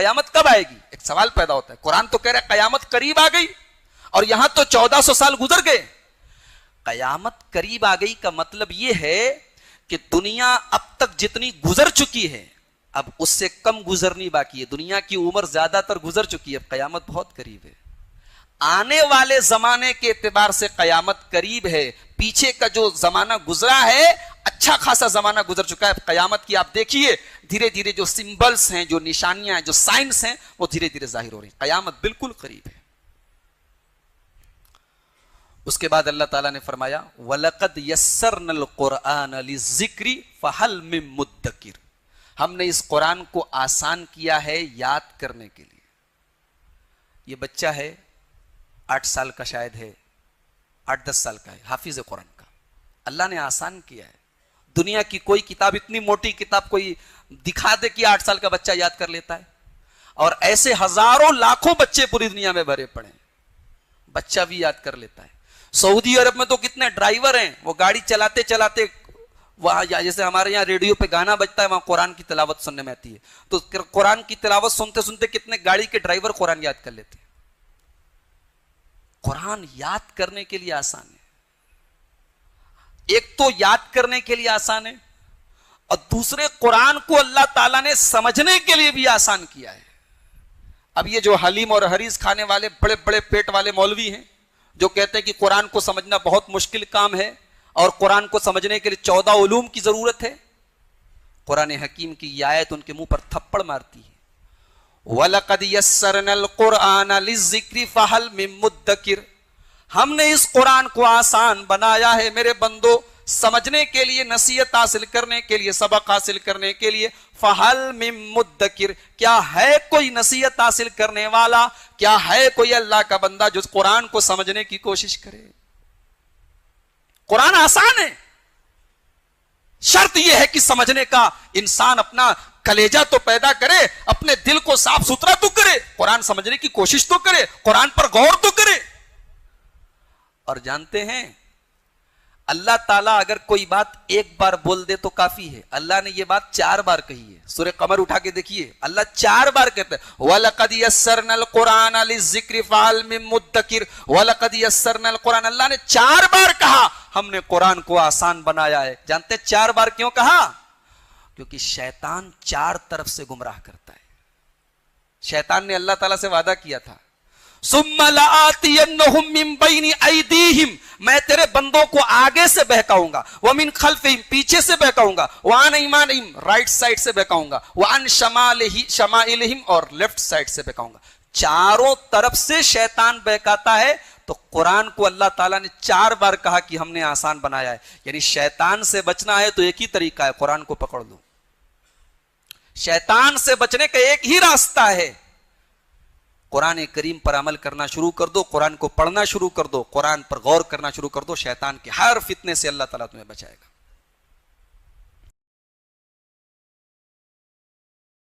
قیامت کب آئے گی؟ ایک سوال پیدا ہوتا ہے. قرآن تو کہہ رہا ہے قیامت قریب آ گئی اور یہاں تو 1400 سال گزر گئے. قیامت قریب آ گئی کا مطلب یہ ہے کہ دنیا اب تک جتنی گزر چکی ہے اب اس سے کم گزرنی باقی ہے. دنیا کی عمر زیادہ تر گزر چکی ہے, اب قیامت بہت قریب ہے. آنے والے زمانے کے اعتبار سے قیامت قریب ہے. پیچھے کا جو زمانہ گزرا ہے اچھا خاصا زمانہ گزر چکا ہے. قیامت کی آپ دیکھیے دھیرے دھیرے جو سمبلز ہیں, جو نشانیاں ہیں, جو سائنس ہیں, وہ دھیرے دھیرے ظاہر ہو رہی ہیں. قیامت بالکل قریب ہے. اس کے بعد اللہ تعالیٰ نے فرمایا وَلَقَدْ يَسَّرْنَا الْقُرْآنَ لِلذِّكْرِ فَهَلْ مِن مُدَّكِرٍ. ہم نے اس قرآن کو آسان کیا ہے یاد کرنے کے لیے. یہ بچہ ہے 8 سال کا, شاید ہے 8-10 سال کا ہے, حافظ قرآن کا. اللہ نے آسان کیا ہے. دنیا کی کوئی کتاب, اتنی موٹی کتاب کوئی دکھا دے کہ 8 سال کا بچہ یاد کر لیتا ہے, اور ایسے ہزاروں لاکھوں بچے پوری دنیا میں بھرے پڑے, بچہ بھی یاد کر لیتا ہے. سعودی عرب میں تو کتنے ڈرائیور ہیں, وہ گاڑی چلاتے چلاتے وہاں, جیسے ہمارے یہاں ریڈیو پہ گانا بجتا ہے وہاں قرآن کی تلاوت سننے میں آتی ہے, تو قرآن کی تلاوت سنتے سنتے کتنے گاڑی کے ڈرائیور قرآن یاد کر لیتے ہیں. قرآن یاد کرنے کے لیے آسان ہے. ایک تو یاد کرنے کے لیے آسان ہے, اور دوسرے قرآن کو اللہ تعالیٰ نے سمجھنے کے لیے بھی آسان کیا ہے. اب یہ جو حلیم اور حریص کھانے والے بڑے بڑے پیٹ والے مولوی ہیں جو کہتے ہیں کہ قرآن کو سمجھنا بہت مشکل کام ہے اور قرآن کو سمجھنے کے لیے 14 علوم کی ضرورت ہے, قرآن حکیم کی یہ آیت ان کے منہ پر تھپڑ مارتی ہے. وَلَقَدْ يَسَّرْنَا الْقُرْآنَ لِلذِّكْرِ فَهَلْ مِن مُدَّكِرٍ. ہم نے اس قرآن کو آسان بنایا ہے میرے بندو سمجھنے کے لیے, نصیحت حاصل کرنے کے لیے, سبق حاصل کرنے کے لیے. فَهَلْ مِن مُدَّكِرٍ. کیا ہے کوئی نصیحت حاصل کرنے والا, کیا ہے کوئی اللہ کا بندہ جو قرآن کو سمجھنے کی کوشش کرے؟ قرآن آسان ہے, شرط یہ ہے کہ سمجھنے کا انسان اپنا کلیجہ تو پیدا کرے, اپنے دل کو صاف ستھرا تو کرے, قرآن سمجھنے کی کوشش تو کرے, قرآن پر غور تو کرے. اور جانتے ہیں اللہ تعالیٰ اگر کوئی بات ایک بار بول دے تو کافی ہے, اللہ نے یہ بات 4 بار کہی ہے. سورہ قمر اٹھا کے دیکھیے, اللہ 4 بار کہتا ہے وَلَقَدْ يَسَّرْنَا الْقُرْآنَ لِلذِّكْرِ فَهَلْ مِن مُدَّكِرٍ. وَلَقَدْ يَسَّرْنَا الْقُرْآنَ, اللہ نے 4 بار کہا ہم نے قرآن کو آسان بنایا ہے. جانتے 4 بار کیوں کہا؟ کیونکہ شیطان 4 طرف سے گمراہ کرتا ہے. شیطان نے اللہ تعالیٰ سے وعدہ کیا تھا ثُمَّ لَآتِيَنَّهُم مِّن بَيْنِ أَيْدِيهِمْ, میں تیرے بندوں کو آگے سے بہکاؤں گا, وَمِن خَلْفِهِمْ, پیچھے سے بہکاؤں گا, وَعَنْ أَيْمَانِهِمْ, رائٹ سائڈ سے بہکاؤں گا, وَعَنْ شَمَائِلِهِمْ, اور لیفٹ سائڈ سے بہکاؤں گا. چاروں طرف سے شیطان بہکاتا ہے. تو قرآن کو اللہ تعالیٰ نے 4 بار کہا کہ ہم نے آسان بنایا ہے. یعنی شیطان سے بچنا ہے تو ایک ہی طریقہ ہے, قرآن کو پکڑ لو. شیطان سے بچنے کا ایک ہی راستہ ہے, قرآن کریم پر عمل کرنا شروع کر دو, قرآن کو پڑھنا شروع کر دو, قرآن پر غور کرنا شروع کر دو. شیطان کے ہر فتنے سے اللہ تعالیٰ تمہیں بچائے گا.